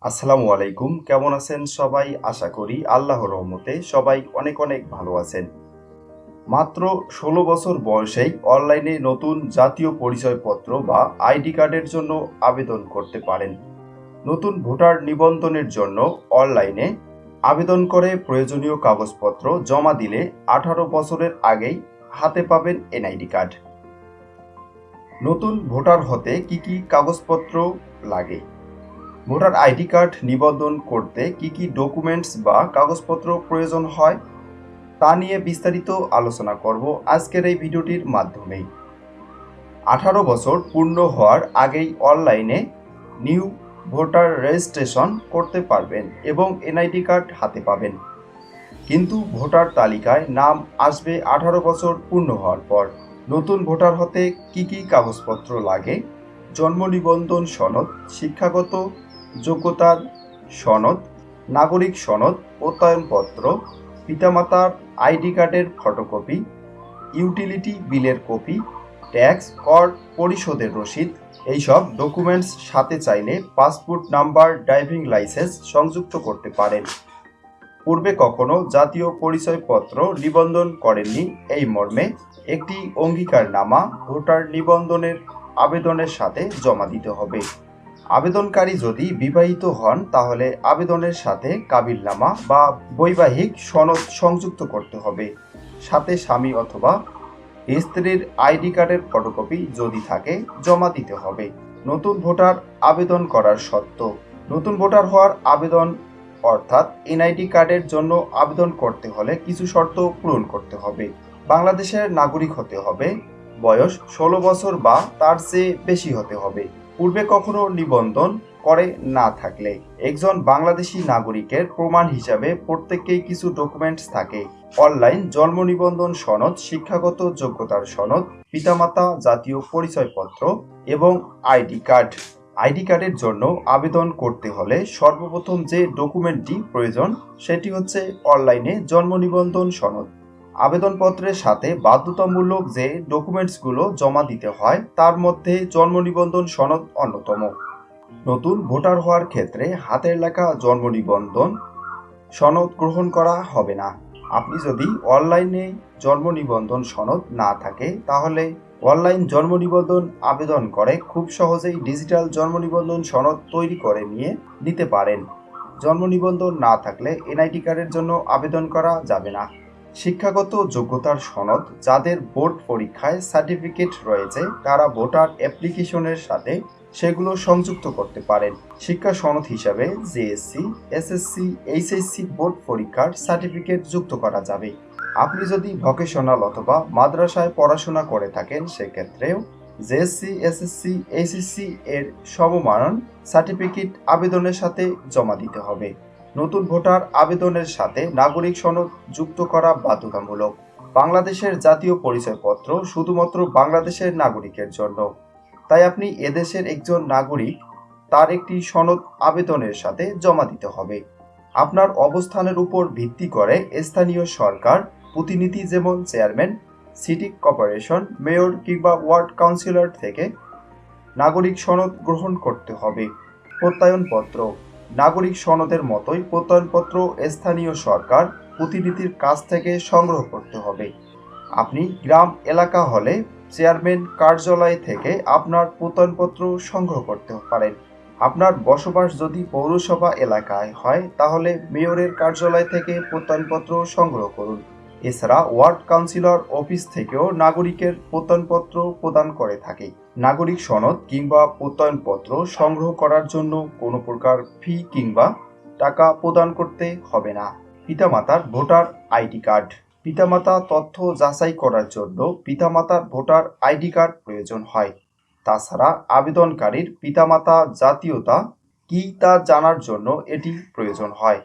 আসসালামু আলাইকুম। কেমন আছেন সবাই? আশা করি আল্লাহর রহমতে সবাই অনেক অনেক ভালো আছেন। মাত্র ১৬ বছর বয়সেই অনলাইনে নতুন জাতীয় পরিচয়পত্র বা আইডি কার্ডের জন্য আবেদন করতে পারেন। নতুন ভোটার নিবন্ধনের জন্য অনলাইনে আবেদন করে প্রয়োজনীয় কাগজপত্র জমা দিলে ১৮ বছরের আগেই হাতে পাবেন এনআইডি কার্ড। নতুন ভোটার হতে কি কি কাগজপত্র লাগে? ভোটার আইডি কার্ড নিবন্ধন করতে কি কি ডকুমেন্টস বা কাগজপত্র প্রয়োজন হয় তা নিয়ে বিস্তারিত আলোচনা করব আজকের এই ভিডিওটির মাধ্যমেই। ১৮ বছর পূর্ণ হওয়ার আগেই অনলাইনে নিউ ভোটার রেজিস্ট্রেশন করতে পারবেন এবং এনআইডি কার্ড হাতে পাবেন। কিন্তু ভোটার তালিকায় নাম আসবে ১৮ বছর পূর্ণ হওয়ার পর। নতুন ভোটার হতে কি কি কাগজপত্র লাগে? জন্ম নিবন্ধন সনদ, শিক্ষাগত যোগ্যতার সনদ, নাগরিক সনদ, প্রত্যয়নপত্র, পিতামাতার আইডি কার্ডের ফটোকপি, ইউটিলিটি বিলের কপি, ট্যাক্স কর পরিশোধের রসিদ। এইসব ডকুমেন্টস সাথে চাইলে পাসপোর্ট নাম্বার, ড্রাইভিং লাইসেন্স সংযুক্ত করতে পারেন। পূর্বে কখনো জাতীয় পরিচয়পত্র নিবন্ধন করেননি এই মর্মে একটি অঙ্গীকারনামা ভোটার নিবন্ধনের আবেদনের সাথে জমা দিতে হবে। আবেদনকারী যদি বিবাহিত হন তাহলে আবেদনের সাথে কাবিলনামা বা বৈবাহিক সনদ সংযুক্ত করতে হবে। সাথে স্বামী অথবা স্ত্রীর আইডি কার্ডের ফটোকপি যদি থাকে জমা দিতে হবে। নতুন ভোটার আবেদন করার শর্ত। নতুন ভোটার হওয়ার আবেদন অর্থাৎ এনআইডি কার্ডের জন্য আবেদন করতে হলে কিছু শর্ত পূরণ করতে হবে। বাংলাদেশের নাগরিক হতে হবে, বয়স ১৬ বছর বা তার চেয়ে বেশি হতে হবে, পূর্বে কখনো নিবন্ধন করে না থাকলে। একজন বাংলাদেশি নাগরিকের প্রমাণ হিসাবে প্রত্যেককেই কিছু ডকুমেন্টস থাকে। অনলাইন জন্ম নিবন্ধন সনদ, শিক্ষাগত যোগ্যতার সনদ, পিতামাতা জাতীয় পরিচয়পত্র এবং আইডি কার্ড। আইডি কার্ডের জন্য আবেদন করতে হলে সর্বপ্রথম যে ডকুমেন্টটি প্রয়োজন সেটি হচ্ছে অনলাইনে জন্ম নিবন্ধন সনদ। আবেদনপত্রের সাথে বাধ্যতামূলক যে ডকুমেন্টসগুলো জমা দিতে হয় তার মধ্যে জন্ম নিবন্ধন সনদ অন্যতম। নতুন ভোটার হওয়ার ক্ষেত্রে হাতের লেখা জন্ম নিবন্ধন সনদ গ্রহণ করা হবে না। আপনি যদি অনলাইনে জন্ম নিবন্ধন সনদ না থাকে তাহলে অনলাইন জন্ম নিবন্ধন আবেদন করে খুব সহজেই ডিজিটাল জন্ম নিবন্ধন সনদ তৈরি করে নিয়ে নিতে পারেন। জন্ম নিবন্ধন না থাকলে এনআইডি কার্ডের জন্য আবেদন করা যাবে না। শিক্ষাগত যোগ্যতার সনদ। যাদের বোর্ড পরীক্ষায় সার্টিফিকেট রয়েছে তারা ভোটার অ্যাপ্লিকেশনের সাথে সেগুলো সংযুক্ত করতে পারেন। শিক্ষা সনদ হিসাবে জেএসসি, এসএসসি, এইচএসসি বোর্ড পরীক্ষার সার্টিফিকেট যুক্ত করা যাবে। আপনি যদি ভোকেশনাল অথবা মাদ্রাসায় পড়াশোনা করে থাকেন সেক্ষেত্রেও জেএসসি, এসএসসি, এইচএসসি এর সমমানন সার্টিফিকেট আবেদনের সাথে জমা দিতে হবে। নতুন ভোটার আবেদনের সাথে নাগরিক সনদ যুক্ত করা বাধ্যতামূলক। বাংলাদেশের জাতীয় পরিচয়পত্র শুধুমাত্র বাংলাদেশের নাগরিকের জন্য। তাই আপনি এদেশের একজন নাগরিক, তার একটি সনদ আবেদনের সাথে জমা দিতে হবে। আপনার অবস্থানের উপর ভিত্তি করে স্থানীয় সরকার প্রতিনিধি যেমন চেয়ারম্যান, সিটি কর্পোরেশন, মেয়র কিংবা ওয়ার্ড কাউন্সিলর থেকে নাগরিক সনদ গ্রহণ করতে হবে। প্রত্যয়নপত্র। নাগরিক সনদের মতোই প্রত্যয়নপত্র স্থানীয় সরকার প্রতিনিধির কাছ থেকে সংগ্রহ করতে হবে। আপনি গ্রাম এলাকা হলে চেয়ারম্যান কার্যালয় থেকে আপনার প্রত্যয়নপত্র সংগ্রহ করতে পারেন। আপনার বসবাস যদি পৌরসভা এলাকায় হয় তাহলে মেয়রের কার্যালয় থেকে প্রত্যয়নপত্র সংগ্রহ করুন। এছাড়া ওয়ার্ড কাউন্সিলর অফিস থেকেও নাগরিকের প্রত্যয়নপত্র প্রদান করে থাকে। নাগরিক সনদ কিংবা প্রত্যয়নপত্র সংগ্রহ করার জন্য কোনো প্রকার ফি কিংবা টাকা প্রদান করতে হবে না। পিতামাতার ভোটার আইডি কার্ড। পিতামাতা তথ্য যাচাই করার জন্য পিতামাতার ভোটার আইডি কার্ড প্রয়োজন হয়। তাছাড়া আবেদনকারীর পিতামাতা জাতীয়তা কী তা জানার জন্য এটি প্রয়োজন হয়।